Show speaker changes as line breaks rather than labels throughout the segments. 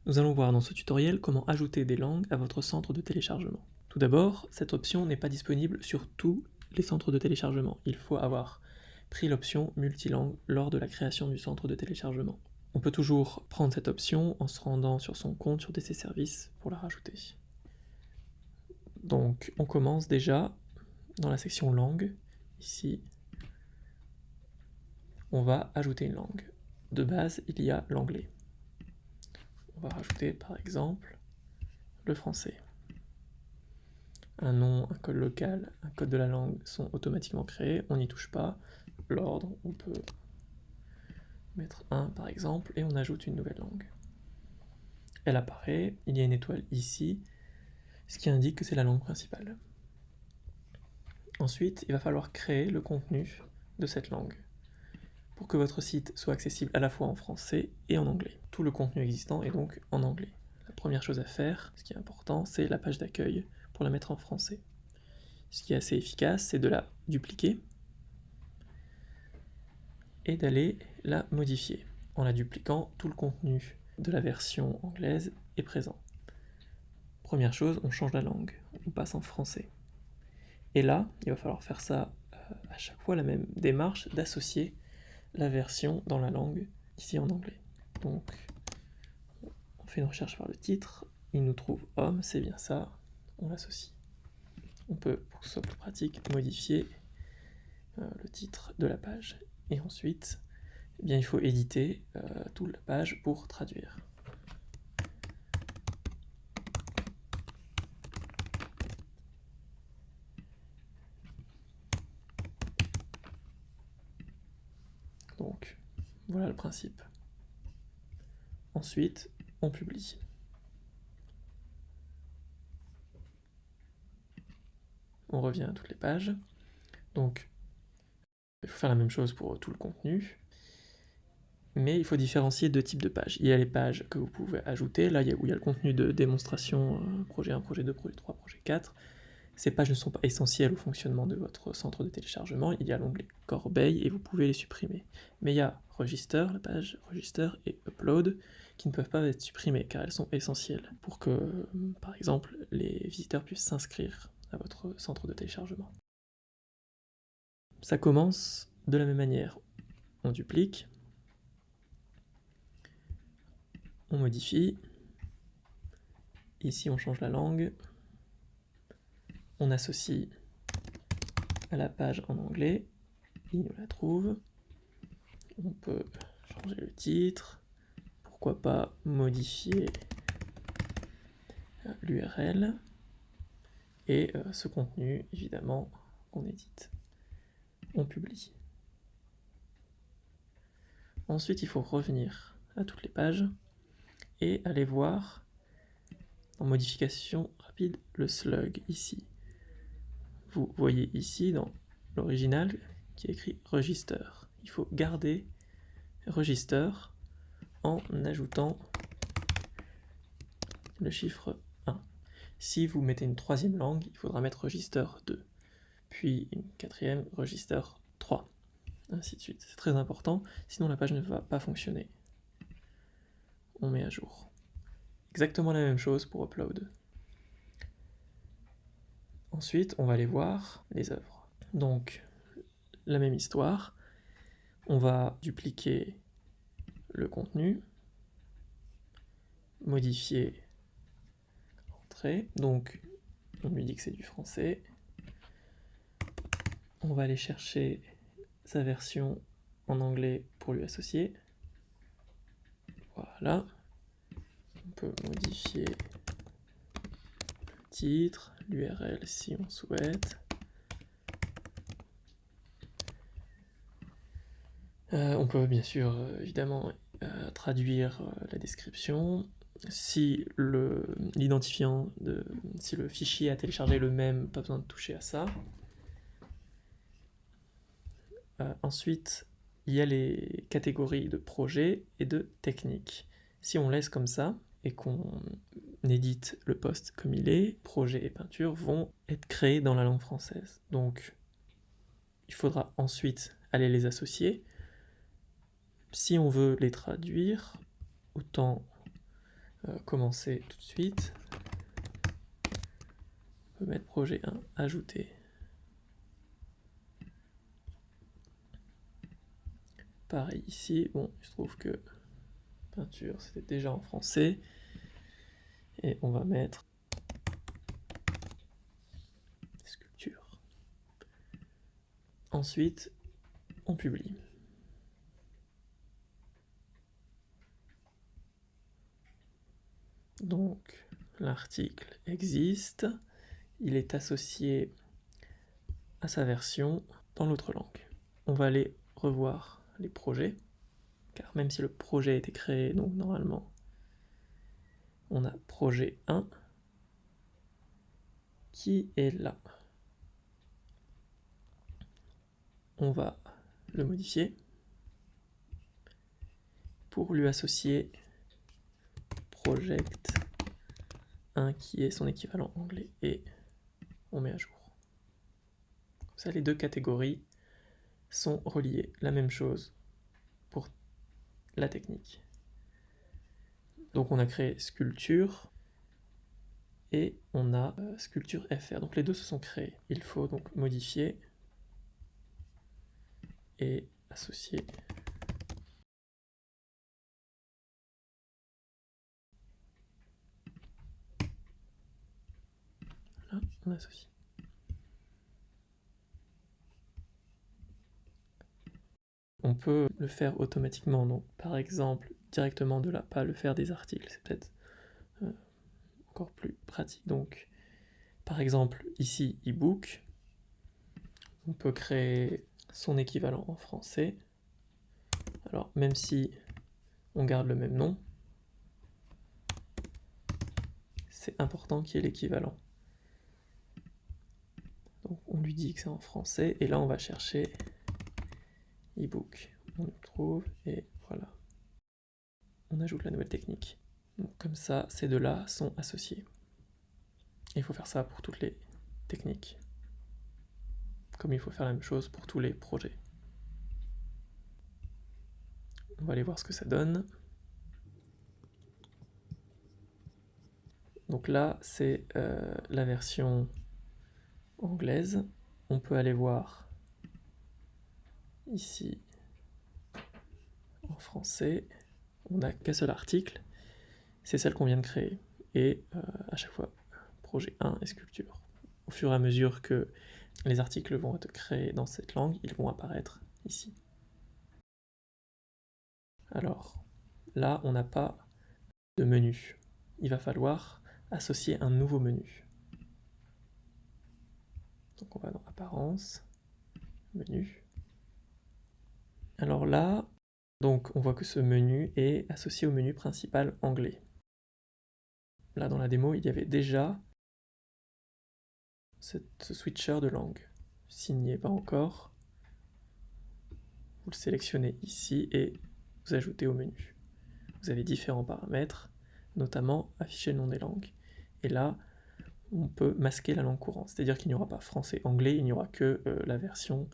Nous allons voir dans ce tutoriel comment ajouter des langues à votre centre de téléchargement. Tout d'abord, cette option n'est pas disponible sur tous les centres de téléchargement. Il faut avoir pris l'option multilangue lors de la création du centre de téléchargement. On peut toujours prendre cette option en se rendant sur son compte sur DC Services pour la rajouter. Donc on commence déjà dans la section langue. Ici, on va ajouter une langue. De base, il y a l'anglais. On va rajouter par exemple le français. Un nom, un code local, un code de la langue sont automatiquement créés, on n'y touche pas. L'ordre, on peut mettre 1 par exemple, et on ajoute une nouvelle langue. Elle apparaît, il y a une étoile ici, ce qui indique que c'est la langue principale. Ensuite, il va falloir créer le contenu de cette langue pour que votre site soit accessible à la fois en français et en anglais. Tout le contenu existant est donc en anglais. La première chose à faire, ce qui est important, c'est la page d'accueil pour la mettre en français. Ce qui est assez efficace, c'est de la dupliquer et d'aller la modifier. En la dupliquant, tout le contenu de la version anglaise est présent. Première chose, on change la langue, on passe en français. Et là, il va falloir faire ça à chaque fois, la même démarche d'associer la version dans la langue, ici en anglais. Donc, on fait une recherche par le titre, il nous trouve homme, c'est bien ça, on l'associe. On peut, pour que ce soit plus pratique, modifier le titre de la page. Et ensuite, eh bien, il faut éditer toute la page pour traduire. Donc, voilà le principe. Ensuite, on publie. On revient à toutes les pages. Donc, il faut faire la même chose pour tout le contenu. Mais il faut différencier deux types de pages. Il y a les pages que vous pouvez ajouter, là où il y a le contenu de démonstration, projet 1, projet 2, projet 3, projet 4. Ces pages ne sont pas essentielles au fonctionnement de votre centre de téléchargement. Il y a l'onglet corbeille et vous pouvez les supprimer. Mais il y a Register, la page Register et Upload qui ne peuvent pas être supprimées car elles sont essentielles pour que, par exemple, les visiteurs puissent s'inscrire à votre centre de téléchargement. Ça commence de la même manière. On duplique, on modifie, ici on change la langue, on associe à la page en anglais, il nous la trouve, on peut changer le titre, pourquoi pas modifier l'URL, et ce contenu, évidemment, on édite. On publie. Ensuite, il faut revenir à toutes les pages et aller voir en modification rapide le slug ici. Vous voyez ici dans l'original qui est écrit Register. Il faut garder Register en ajoutant le chiffre 1. Si vous mettez une troisième langue, il faudra mettre Register 2, puis une quatrième Register 3, ainsi de suite. C'est très important, sinon la page ne va pas fonctionner. On met à jour. Exactement la même chose pour Upload. Ensuite, on va aller voir les œuvres. Donc, la même histoire. On va dupliquer le contenu, modifier l'entrée. Donc, on lui dit que c'est du français. On va aller chercher sa version en anglais pour lui associer. Voilà. On peut modifier le titre, l'URL si on souhaite. On peut bien sûr, évidemment, traduire la description. Si l'identifiant, si le fichier à télécharger est le même, pas besoin de toucher à ça. Ensuite, il y a les catégories de projet et de technique. Si on laisse comme ça et qu'on édite le poste comme il est, projet et peinture vont être créés dans la langue française. Donc, il faudra ensuite aller les associer. Si on veut les traduire, autant commencer tout de suite. On peut mettre projet 1, ajouter. Pareil ici, bon, il se trouve que peinture c'était déjà en français. Et on va mettre sculpture. Ensuite, on publie. Donc, l'article existe, il est associé à sa version dans l'autre langue. On va aller revoir les projets, car même si le projet a été créé, donc normalement, on a projet 1 qui est là. On va le modifier pour lui associer project 1 qui est son équivalent anglais et on met à jour. Comme ça, les deux catégories sont reliées. La même chose pour la technique. Donc on a créé sculpture et on a sculpture FR. Donc les deux se sont créés. Il faut donc modifier et associer. Là, on associe. On peut le faire automatiquement, donc par exemple directement de là, pas le faire des articles, c'est peut-être encore plus pratique. Donc par exemple ici ebook, on peut créer son équivalent en français. Alors même si on garde le même nom, c'est important qu'il y ait l'équivalent. Donc on lui dit que c'est en français, et là on va chercher ebook. On le trouve, et voilà. On ajoute la nouvelle technique. Donc, comme ça, ces deux-là sont associés. Et il faut faire ça pour toutes les techniques. Comme il faut faire la même chose pour tous les projets. On va aller voir ce que ça donne. Donc là, c'est la version anglaise. On peut aller voir ici en français. On n'a qu'un seul article. C'est celle qu'on vient de créer. Et à chaque fois, projet 1 et sculpture. Au fur et à mesure que les articles vont être créés dans cette langue, ils vont apparaître ici. Alors, là, on n'a pas de menu. Il va falloir associer un nouveau menu. Donc on va dans Apparence, Menu. Alors là, donc on voit que ce menu est associé au menu principal anglais. Là, dans la démo, il y avait déjà ce switcher de langue. Signé, pas encore. Vous le sélectionnez ici et vous ajoutez au menu. Vous avez différents paramètres, notamment afficher le nom des langues. Et là, on peut masquer la langue courante, c'est-à-dire qu'il n'y aura pas français-anglais, il n'y aura que la version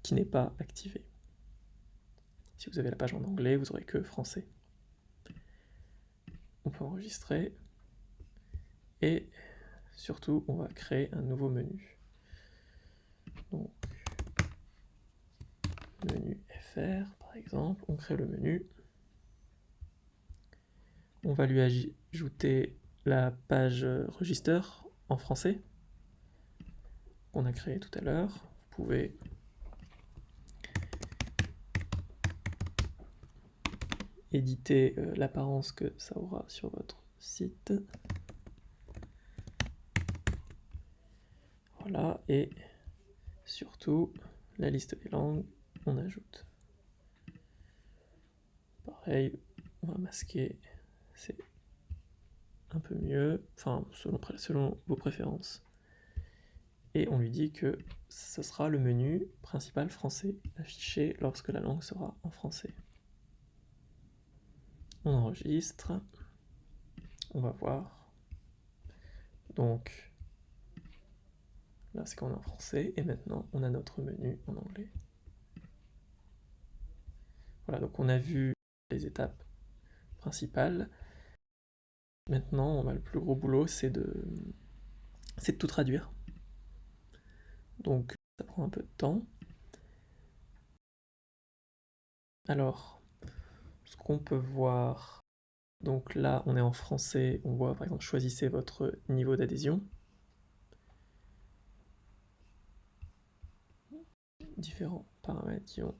qui n'est pas activée. Si vous avez la page en anglais, vous n'aurez que français. On peut enregistrer et surtout, on va créer un nouveau menu. Donc, menu FR par exemple, on crée le menu. On va lui ajouter la page register en français qu'on a créé tout à l'heure. Vous pouvez éditer l'apparence que ça aura sur votre site. Voilà, et surtout, la liste des langues, on ajoute. Pareil, on va masquer, c'est un peu mieux, enfin selon vos préférences. Et on lui dit que ce sera le menu principal français, affiché lorsque la langue sera en français. On enregistre, on va voir. Donc, là c'est quand on est en français, et maintenant on a notre menu en anglais. Voilà, donc on a vu les étapes principales. Maintenant, le plus gros boulot, c'est de tout traduire. Donc, ça prend un peu de temps. Alors, ce qu'on peut voir, donc là, on est en français, on voit par exemple, choisissez votre niveau d'adhésion. Différents paramètres qui ont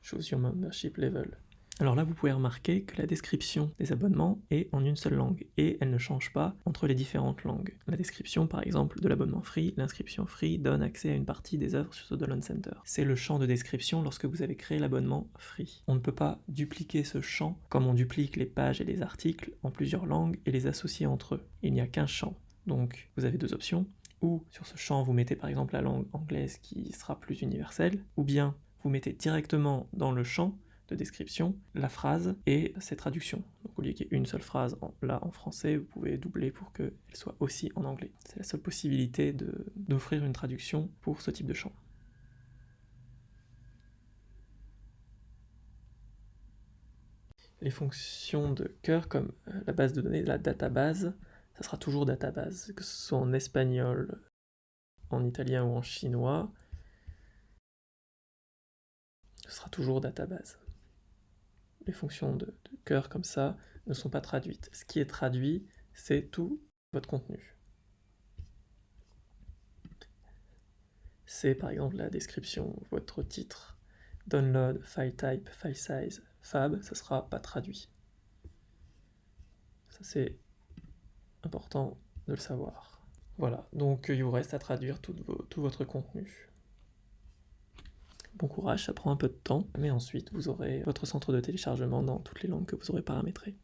Choose your membership level. Alors là, vous pouvez remarquer que la description des abonnements est en une seule langue et elle ne change pas entre les différentes langues. La description, par exemple, de l'abonnement free, l'inscription free donne accès à une partie des œuvres sur Sodalon Center. C'est le champ de description lorsque vous avez créé l'abonnement free. On ne peut pas dupliquer ce champ comme on duplique les pages et les articles en plusieurs langues et les associer entre eux. Il n'y a qu'un champ. Donc, vous avez deux options. Ou sur ce champ, vous mettez par exemple la langue anglaise qui sera plus universelle, ou bien vous mettez directement dans le champ de description la phrase et ses traductions. Donc au lieu qu'il y ait une seule phrase là en français, vous pouvez doubler pour qu'elle soit aussi en anglais. C'est la seule possibilité d'offrir une traduction pour ce type de champ. Les fonctions de cœur comme la base de données, la database, ça sera toujours database, que ce soit en espagnol, en italien ou en chinois, ce sera toujours database. Les fonctions de cœur comme ça ne sont pas traduites. Ce qui est traduit, c'est tout votre contenu. C'est par exemple la description, votre titre, download, file type, file size, fab, ça sera pas traduit. Ça c'est important de le savoir. Voilà, donc il vous reste à traduire tout votre contenu. Bon courage, ça prend un peu de temps, mais ensuite vous aurez votre centre de téléchargement dans toutes les langues que vous aurez paramétrées.